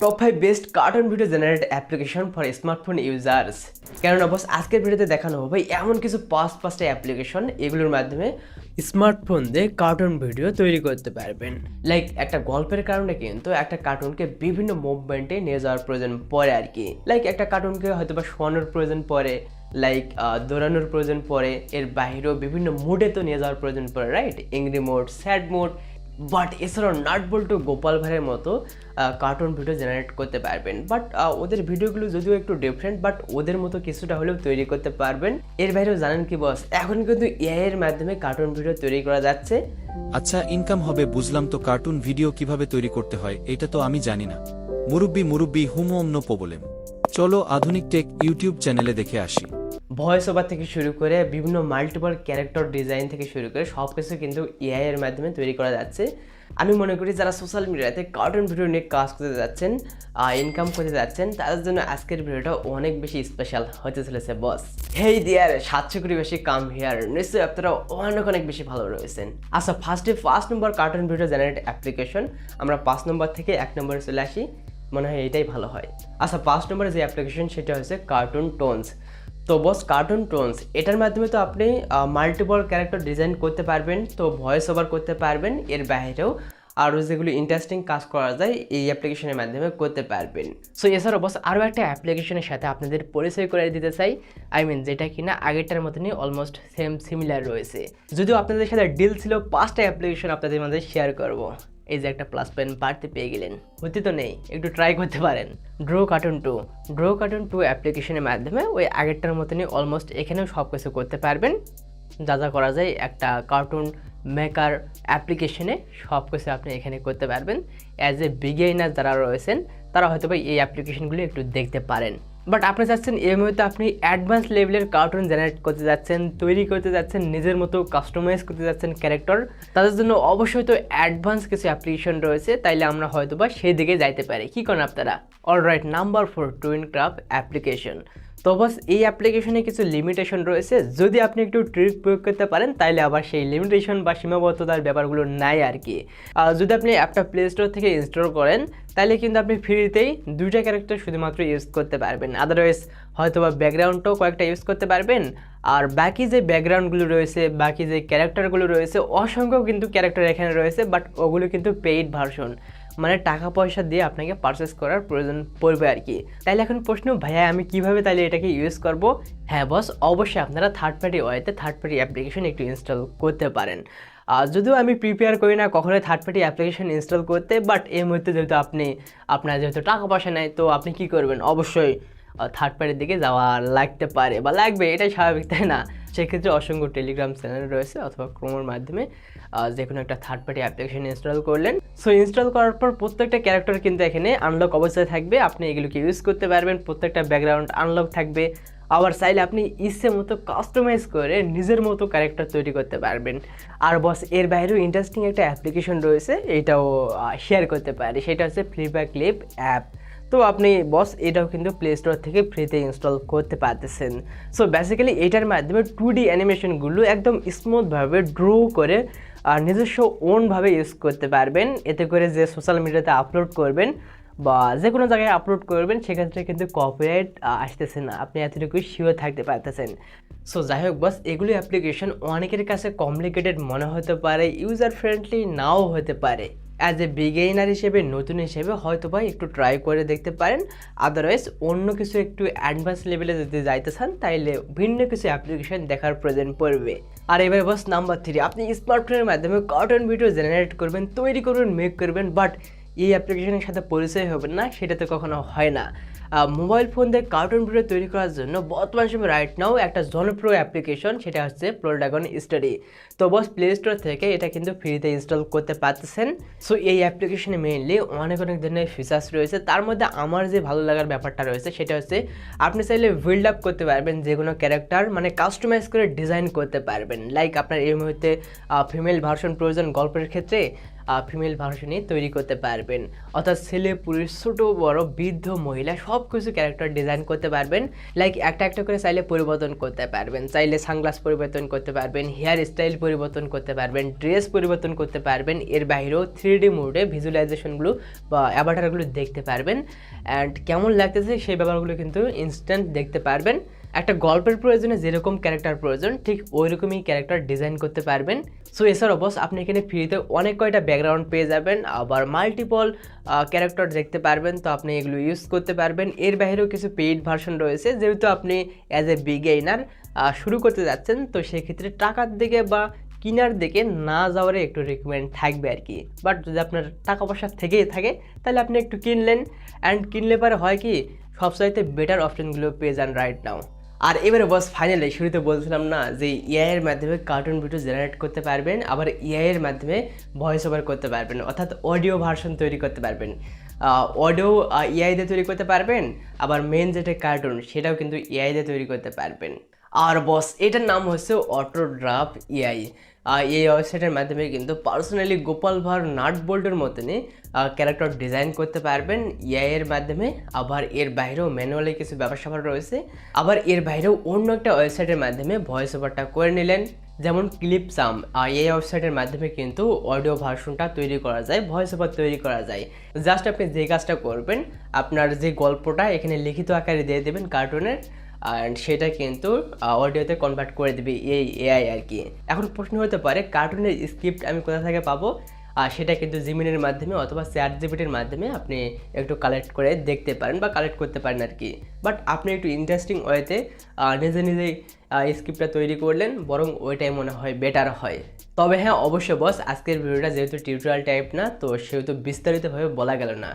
Top 5 best cartoon video generate application for smartphone users. কেননা বস আজকের ভিডিওতে দেখানো হবে এমন কিছু পাঁচটা অ্যাপ্লিকেশন এগুলোর মাধ্যমে স্মার্টফোন দিয়ে কার্টুন ভিডিও তৈরি করতে পারবেন। লাইক একটা গল্পের কারণে কিন্তু একটা কার্টুনকে বিভিন্ন মুভমেন্টে নিয়ে যাওয়ার প্রয়োজন পড়ে আর কি। লাইক একটা কার্টুনকে হয়তো বা শোয়ানোর প্রয়োজন পড়ে, লাইক দৌড়ানোর প্রয়োজন পড়ে, এর বাইরেও বিভিন্ন মুডে তো নিয়ে যাওয়ার প্রয়োজন পড়ে, right? Angry mode, sad mode, but এছাড়াও নাট বল্টু, গোপাল ভাঁড়ের মতো কার্টুন ভিডিও জেনারেট করতে পারবেন। বাট ওদের ভিডিওগুলো যদিও একটু ডিফারেন্ট, বাট ওদের মতো কিছুটা হলেও তৈরি করতে পারবেন। এর বাইরেও জানেন কি বস, এখন কিন্তু এআই এর মাধ্যমে কার্টুন ভিডিও তৈরি করা যাচ্ছে। আচ্ছা, ইনকাম হবে বুঝলাম, তো কার্টুন ভিডিও কিভাবে তৈরি করতে হয় এটা তো আমি জানি না। মুরব্বি হুম নো প্রবলেম। চলো আধুনিক টেক ইউটিউব চ্যানেলে দেখে আসি। ভয়েস ওভার থেকে শুরু করে বিভিন্ন মাল্টিপল ক্যারেক্টার ডিজাইন থেকে শুরু করে সব কিছু কিন্তু এআই এর মাধ্যমে তৈরি করা যাচ্ছে। আমি মনে করি যারা সোশ্যাল মিডিয়াতে কার্টুন ভিডিও নিয়ে কাজ করতে যাচ্ছেন, ইনকাম করতে যাচ্ছেন, তাদের জন্য আজকের ভিডিওটা অনেক বেশি স্পেশাল হতে চলেছে বস। হেই দিয়ার 700 কোটি বেশি কাম হিয়ার, নিশ্চয়ই আপনারা অনেক বেশি ভালো রয়েছেন। আচ্ছা, ফার্স্ট নম্বর কার্টুন ভিডিও জেনারেট অ্যাপ্লিকেশন, আমরা 5 নম্বর থেকে 1 নম্বরে চলে আসি, মনে হয় এইটাই ভালো হয়। আচ্ছা, 5 নম্বরে যে অ্যাপ্লিকেশন সেটা হচ্ছে কার্টুন টোনস। তো বস কার্টুন টোনস এটার মাধ্যমে তো আপনি মাল্টিপল ক্যারেক্টার ডিজাইন করতে পারবেন, তো ভয়েস ওভার করতে পারবেন। এর বাইরেও আরও যেগুলো ইন্টারেস্টিং কাজ করা যায় এই অ্যাপ্লিকেশনের মাধ্যমে করতে পারবেন। সো এছাড়াও বস আরও একটা অ্যাপ্লিকেশনের সাথে আপনাদের পরিচয় করে দিতে চাই, যেটা কিনা আগেরটার মতনই অলমোস্ট সেম সিমিলার রয়েছে। যদিও আপনাদের সাথে ডিল ছিল 5টা অ্যাপ্লিকেশন আপনাদের মধ্যে শেয়ার করব। এই যে একটা প্লাস পয়েন্ট বাড়তে পেয়ে গেলেন, হতে তো নেই, একটু ট্রাই করতে পারেন। ড্র কার্টুন টু অ্যাপ্লিকেশনের মাধ্যমে ওই আগেরটার মতনই অলমোস্ট এখানেও সব কিছু করতে পারবেন। যা করা যায় একটা কার্টুন মেকার অ্যাপ্লিকেশনে সব কিছু আপনি এখানে করতে পারবেন। অ্যাজ এ বিগিনার যারা রয়েছেন তারা হয়তো বা এই অ্যাপ্লিকেশনগুলো একটু দেখতে পারেন। বাট আপনি চাচ্ছেন এই মুহূর্তে আপনি অ্যাডভান্স লেভেলের কার্টুন জেনারেট করতে যাচ্ছেন, তৈরি করতে যাচ্ছেন, নিজের মতো কাস্টমাইজ করতে যাচ্ছেন ক্যারেক্টার, তাদের জন্য অবশ্যই তো অ্যাডভান্স কিছু অ্যাপ্লিকেশন রয়েছে, তাইলে আমরা হয়তো বা সেই দিকে যাইতে পারি। কী করেন আপনারা? Alright, number 4 Twincraft application. তো বস এই অ্যাপ্লিকেশনে কিছু লিমিটেশন রয়েছে, যদি আপনি একটু ট্রিক প্রয়োগ করতে পারেন তাইলে আবার সেই লিমিটেশন বা সীমাবদ্ধতার ব্যাপারগুলো নাই আর কি। যদি আপনি অ্যাপটা প্লে স্টোর থেকে ইনস্টল করেন তাহলে কিন্তু আপনি ফ্রিতেই 2টা ক্যারেক্টার শুধুমাত্র ইউজ করতে পারবেন। আদারওয়াইজ হয়তো বা ব্যাকগ্রাউন্ডটাও কয়েকটা ইউজ করতে পারবেন, আর বাকি যে ব্যাকগ্রাউন্ডগুলো রয়েছে, বাকি যে ক্যারেক্টারগুলো রয়েছে, অসংখ্য কিন্তু ক্যারেক্টার এখানে রয়েছে, বাট ওগুলো কিন্তু পেইড ভার্সন, মানে টাকা পয়সা দিয়ে আপনাকে পারচেস করার প্রয়োজন পড়বে আর কি। তাইলে এখন প্রশ্ন, ভাইয়া আমি কিভাবে তাহলে এটাকে ইউজ করব? হ্যাঁ বস, অবশ্যই আপনারা থার্ড পার্টি অ্যাপ্লিকেশন একটু ইনস্টল করতে পারেন। যদিও আমি প্রিপেয়ার করি না কখনোই থার্ড পার্টি অ্যাপ্লিকেশন ইনস্টল করতে, বাট এই মুহূর্তে যেহেতু আপনার যেহেতু টাকা পয়সা নেয়, তো আপনি কি করবেন? অবশ্যই থার্ড পার্টির দিকে যাওয়া লাগতে পারে বা লাগবে, এটাই স্বাভাবিক, তাই না? সেক্ষেত্রে অসংখ্য টেলিগ্রাম চ্যানেল রয়েছে অথবা ক্রোমের মাধ্যমে যে কোনো একটা থার্ড পার্টি অ্যাপ্লিকেশন ইনস্টল করলেন। সো ইনস্টল করার পর প্রত্যেকটা ক্যারেক্টার কিন্তু এখানে আনলক অবস্থায় থাকবে, আপনি এগুলোকে ইউজ করতে পারবেন। প্রত্যেকটা ব্যাকগ্রাউন্ড আনলক থাকবে, আবার চাইলে আপনি ইচ্ছে মতো কাস্টমাইজ করে নিজের মতো ক্যারেক্টার তৈরি করতে পারবেন। আর বস এর বাইরেও ইন্টারেস্টিং একটা অ্যাপ্লিকেশন রয়েছে, এটাও শেয়ার করতে পারি, সেটা হচ্ছে ফ্লিপা ক্লিপ অ্যাপ। তো আপনি বস এটাও কিন্তু প্লে স্টোর থেকে ফ্রিতে ইনস্টল করতে পারতেছেন। সো বেসিক্যালি এটার মাধ্যমে 2D অ্যানিমেশনগুলো একদম স্মুথভাবে ড্র করে নিজস্ব ওনভাবে ইউজ করতে পারবেন। এতে করে যে সোশ্যাল মিডিয়াতে আপলোড করবেন বা যে কোনো জায়গায় আপলোড করবেন সেক্ষেত্রে কিন্তু কপিরাইট আসতেছে না, আপনি এতটুকুই শিওর থাকতে পারতেছেন। সো যাই হোক বস, এগুলো অ্যাপ্লিকেশন অনেকের কাছে কমপ্লিকেটেড মনে হতে পারে, ইউজার ফ্রেন্ডলি নাও হতে পারে। অ্যাজ এ বিগিনার হিসেবে, নতুন হিসেবে হয়তো বা একটু ট্রাই করে দেখতে পারেন। আদারওয়াইজ অন্য কিছু একটু অ্যাডভান্স লেভেলে যদি যাইতে চান তাইলে ভিন্ন কিছু অ্যাপ্লিকেশন দেখার প্রয়োজন পড়বে। আর এবার বস নাম্বার 3, আপনি স্মার্টফোনের মাধ্যমে কার্টুন ভিডিও জেনারেট করবেন, তৈরি করবেন, মেক করবেন, বাট এই অ্যাপ্লিকেশনের সাথে পরিচয় হবেন না, সেটা তো কখনো হয় না। মোবাইল ফোন দিয়ে কার্টুন ভিডিও তৈরি করার জন্য বর্তমান সময় রাইট নাও একটা জনপ্রিয় অ্যাপ্লিকেশন, সেটা হচ্ছে প্রোডাগন স্টাডি। তো বস প্লে স্টোর থেকে এটা কিন্তু ফ্রিতে ইনস্টল করতে পারতেছেন। সো এই অ্যাপ্লিকেশনে মেইনলি অনেক ধরনের ফিচার্স রয়েছে, তার মধ্যে আমার যে ভালো লাগার ব্যাপারটা রয়েছে সেটা হচ্ছে আপনি চাইলে বিল্ড আপ করতে পারবেন যে কোনো ক্যারেক্টার, মানে কাস্টমাইজ করে ডিজাইন করতে পারবেন। লাইক আপনার এই মুহূর্তে ফিমেল ভার্সন প্রয়োজন গল্পের ক্ষেত্রে, ফিমেল ভার্সনে তৈরি করতে পারবেন। অর্থাৎ ছেলে পুরুষ ছোট বড় বৃদ্ধ মহিলা সব কিছু ক্যারেক্টার ডিজাইন করতে পারবেন। লাইক একটা একটা করে চাইলে পরিবর্তন করতে পারবেন, চাইলে সানগ্লাস পরিবর্তন করতে পারবেন, হেয়ার স্টাইল পরিবর্তন করতে পারবেন, ড্রেস পরিবর্তন করতে পারবেন। এর বাইরেও 3D মোডে ভিজুয়ালাইজেশনগুলো বা অ্যাভাটারগুলো দেখতে পারবেন। অ্যান্ড কেমন লাগতেছে সেই ব্যাপারগুলো কিন্তু ইনস্ট্যান্ট দেখতে পারবেন। একটা গল্পের প্রয়োজনে যেরকম ক্যারেক্টার প্রয়োজন ঠিক ওই রকমই ক্যারেক্টার ডিজাইন করতে পারবেন। সো এছাড়াও বস আপনি এখানে ফ্রিতে অনেক কয়টা ব্যাকগ্রাউন্ড পেয়ে যাবেন, আবার মাল্টিপল ক্যারেক্টার দেখতে পারবেন, তো আপনি এগুলো ইউজ করতে পারবেন। এর বাইরেও কিছু পেইড ভার্সন রয়েছে, যেহেতু আপনি অ্যাজ এ বিগিনার শুরু করতে যাচ্ছেন, তো সেক্ষেত্রে টাকার দিকে বা কিনার দিকে না যাওয়ারই একটু রিকমেন্ড থাকবে আর কি। বাট যদি আপনার টাকা পয়সা থেকেই থাকে তাহলে আপনি একটু কিনলেন, অ্যান্ড কিনলে পরে হয় কি সবচাইতে বেটার অপশনগুলো পেয়ে যান রাইট নাও। আর এবারে বস ফাইনালি শুরুতে বলছিলাম না যে এআই এর মাধ্যমে কার্টুন ভিডিও জেনারেট করতে পারবেন, আবার এআই এর মাধ্যমে ভয়েস ওভার করতে পারবেন, অর্থাৎ অডিও ভার্সন তৈরি করতে পারবেন। অডিও এআই দিয়ে তৈরি করতে পারবেন, আবার মেন যেটা কার্টুন সেটাও কিন্তু এআই দিয়ে তৈরি করতে পারবেন। আর বস এটার নাম হচ্ছে অটোড্রাফট এআই। এই ওয়েবসাইটের মাধ্যমে কিন্তু পার্সোনালি গোপাল ভাঁড় নাট বোল্টের মতনই ক্যারেক্টার ডিজাইন করতে পারবেন এআই এর মাধ্যমে। আবার এর বাইরেও ম্যানুয়ালি কিছু ব্যাপার স্যাপার রয়েছে, আবার এর বাইরেও অন্য একটা ওয়েবসাইটের মাধ্যমে ভয়েস ওভারটা করে নিলেন, যেমন ক্লিপসাম। এই ওয়েবসাইটের মাধ্যমে কিন্তু অডিও ভার্সনটা তৈরি করা যায়, ভয়েস ওভার তৈরি করা যায়। জাস্ট আপনি যে কাজটা করবেন, আপনার যে গল্পটা এখানে লিখিত আকারে দিয়ে দেবেন কার্টুনের, অ্যান্ড সেটা কিন্তু অডিওতে কনভার্ট করে দেবে এই এআই আর কি। এখন প্রশ্ন হতে পারে কার্টুনের স্ক্রিপ্ট আমি কোথা থেকে পাবো? আর সেটা কিন্তু জিমিনের মাধ্যমে অথবা চ্যাটজিপিটির মাধ্যমে আপনি একটু কালেক্ট করে দেখতে পারেন বা কালেক্ট করতে পারেন আর কি। বাট আপনি একটু ইন্টারেস্টিং ওয়েতে নিজে নিজেই স্ক্রিপ্টটা তৈরি করলেন, বরং ওইটাই মনে হয় বেটার হয়। তবে হ্যাঁ অবশ্যই বস আজকের ভিডিওটা যেহেতু টিউটোরিয়াল টাইপ না, তো সেহেতু বিস্তারিতভাবে বলা গেল না।